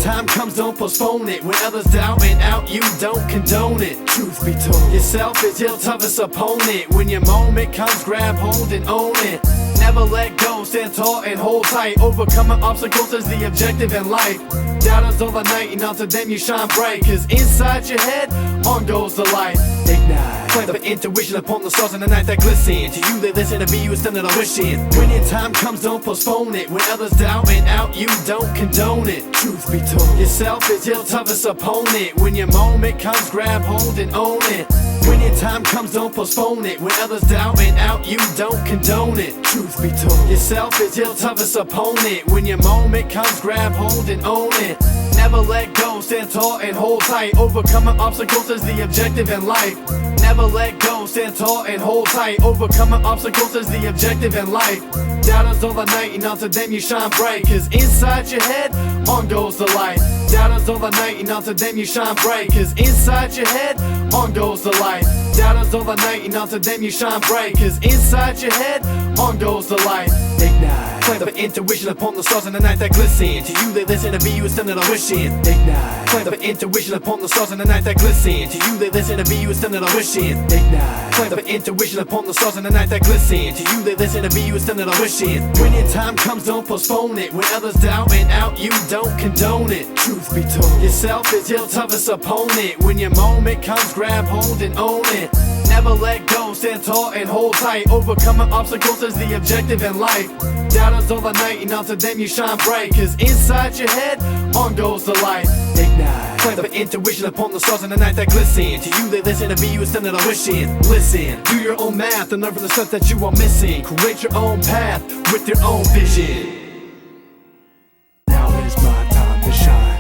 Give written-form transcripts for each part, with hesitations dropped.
time comes, don't postpone it. When others doubt and out, you don't condone it. Truth be told, yourself is your toughest opponent. When your moment comes, grab hold and own it. Never let go, stand tall and hold tight. Overcoming obstacles is the objective in life. Doubters all the night, and unto them you shine bright. Cause inside your head, on goes the light. Ignite, plant of intuition upon the stars in the night that glisten. To you they listen, to be you instead of wishing. When your time comes, don't postpone it. When others doubt and out, you don't condone it. Truth be told, yourself is your toughest opponent. When your moment comes, grab hold and own it. When your time comes, don't postpone it. When others doubt and out, you don't condone it. Truth be told, yourself is your toughest opponent. When your moment comes, grab hold and own it. Never let go, stand tall and hold tight. Overcoming obstacles is the objective in life. Never let go, stand tall and hold tight. Overcoming obstacles is the objective in life. Doubters all the night, and unto them you shine bright. Cause inside your head, on goes the light. Doubters all the night, and unto them you shine bright. Cause inside your head, on goes the light. Doubters all the night, and unto them you shine bright. Cause inside your head, on goes the light. Ignite, plant of intuition upon the stars in the night that glisten. To you they listen, to be you instead of wishing. Ignite, plant of intuition upon the stars in the night that glisten. To you they listen, to be you instead of wishing. Ignite, plant of intuition upon the stars in the night that glisten. To you they listen, to be you instead of wishing. When your time comes, don't postpone it. When others doubt and out, you don't condone it. Truth be told, yourself is your toughest opponent. When your moment comes, grab hold and own it. Never let go, stand tall and hold tight. Overcoming obstacles is the objective in life. Doubters all the night, and unto them you shine bright. Cause inside your head, on goes the light. Ignite, plant of intuition upon the stars in the night that glisten. To you they listen, to be you instead of wishing. Listen, do your own math and learn from the stuff that you are missing. Create your own path with your own vision. Now is my time to shine.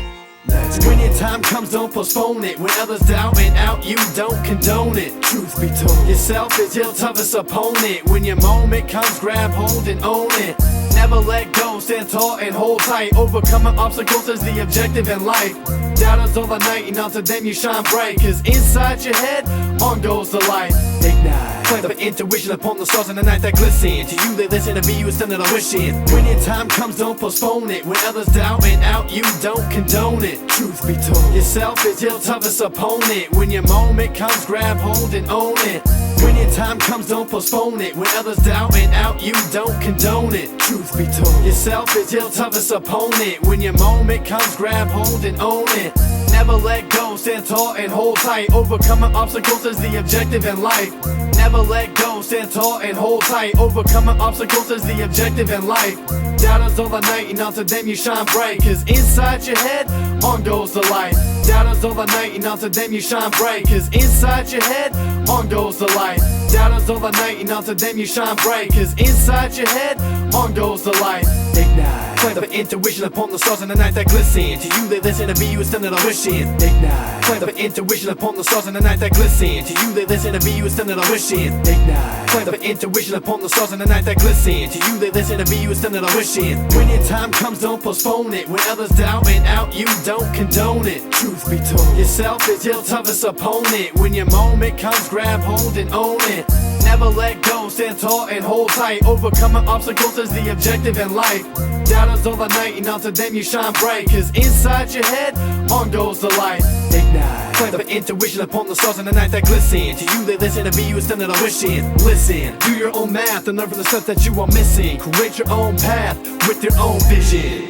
When your time comes, don't postpone it. When others doubt and out, you don't condone it. Truth be told, yourself is your toughest opponent. When your moment comes, grab hold and own it. Never let go, stand tall and hold tight. Overcoming obstacles is the objective in life. Doubters all the night, and unto them you shine bright. Cause inside your head, on goes the light. Ignite, plant of intuition upon the stars in the night that glisten. To you they listen, to be you instead of wishing. When your time comes, don't postpone it. When others doubt and out, you don't condone it. Truth be told, yourself is your toughest opponent. When your moment comes, grab hold and own it. When your time comes, don't postpone it. When others doubt and out, you don't condone it. Truth be told, yourself is your toughest opponent. When your moment comes, grab hold and own it. Never let go, stand tall and hold tight. Overcoming obstacles is the objective in life. Never let go, stand tall and hold tight. Overcoming obstacles is the objective in life. Doubters all the night, and unto them you shine bright. Cause inside your head, on goes the light. Doubters all the night, and unto them you shine bright. Cause inside your head, on goes the light. Doubters all the night, and unto them you shine bright. Cause inside your head, on goes the light. Ignite, plant of intuition upon the stars in the night that glisten. To you they listen, to be you instead of wishing. Ignite, plant of intuition upon the stars in the night that glisten. To you they listen, to be you instead of wishing. Ignite, plant of intuition upon the stars in the night that glisten. To you they listen, to be you instead of wishing. When your time comes, don't postpone it. When others doubt and out, you don't condone it. Truth be told, yourself is your toughest opponent. When your moment comes, grab hold and own it. Never let go, stand tall and hold tight. Overcoming obstacles is the objective in life. Doubters all the night, and unto them you shine bright. Cause inside your head, on goes the light. Ignite, plant of intuition upon the stars in the night that glisten. To you they listen, to be you instead of wishing. Listen, do your own math and learn from the stuff that you are missing. Create your own path with your own vision.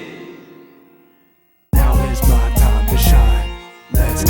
Now is my time to shine.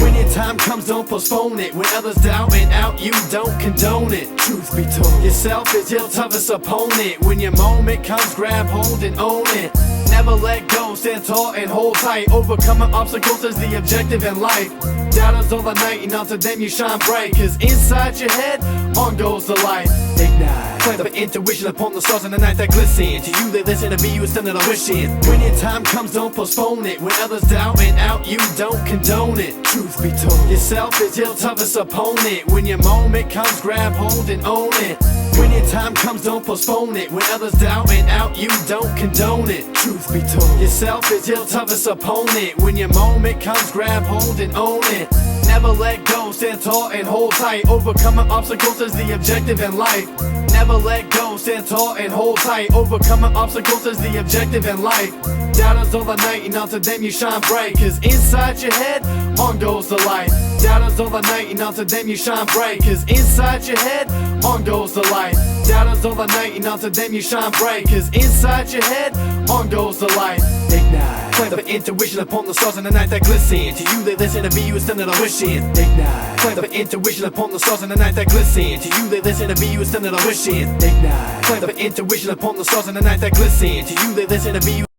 When your time comes, don't postpone it. When others doubt and out, you don't condone it. Truth be told, yourself is your toughest opponent. When your moment comes, grab hold and own it. Never let go, stand tall and hold tight. Overcoming obstacles is the objective in life. Doubters all the night, and unto them you shine bright. Cause inside your head, on goes the light. Ignite, plant of intuition upon the stars in the night that glisten. To you they listen, to be you instead of wishing. When your time comes, don't postpone it. When others doubt and out, you don't condone it. Truth be told, yourself is your toughest opponent. When your moment comes, grab hold and own it. When your time comes, don't postpone it. When others down and out, you don't condone it. Truth be told, yourself is your toughest opponent. When your moment comes, grab hold and own it. Never let go, stand tall and hold tight. Overcoming obstacles is the objective in life. Never let go, stand tall and hold tight. Overcoming obstacles is the objective in life. Doubters all the night and onto them you shine bright. Cause inside your head, on goes the light. Doubters all the night and onto them you shine bright. Cause inside your head, on goes the light. Doubters all the night and onto them you shine bright. Cause inside your head, on goes the light. Ignite, flame of intuition upon the stars in the night that glisten. To you they listen, to be you instead of wishing. Ignite, flame of intuition upon the stars in the night that glisten. To you they listen, to be you instead of wishing. Ignite, flame of intuition upon the stars in the night that glisten. To you they listen, to be you.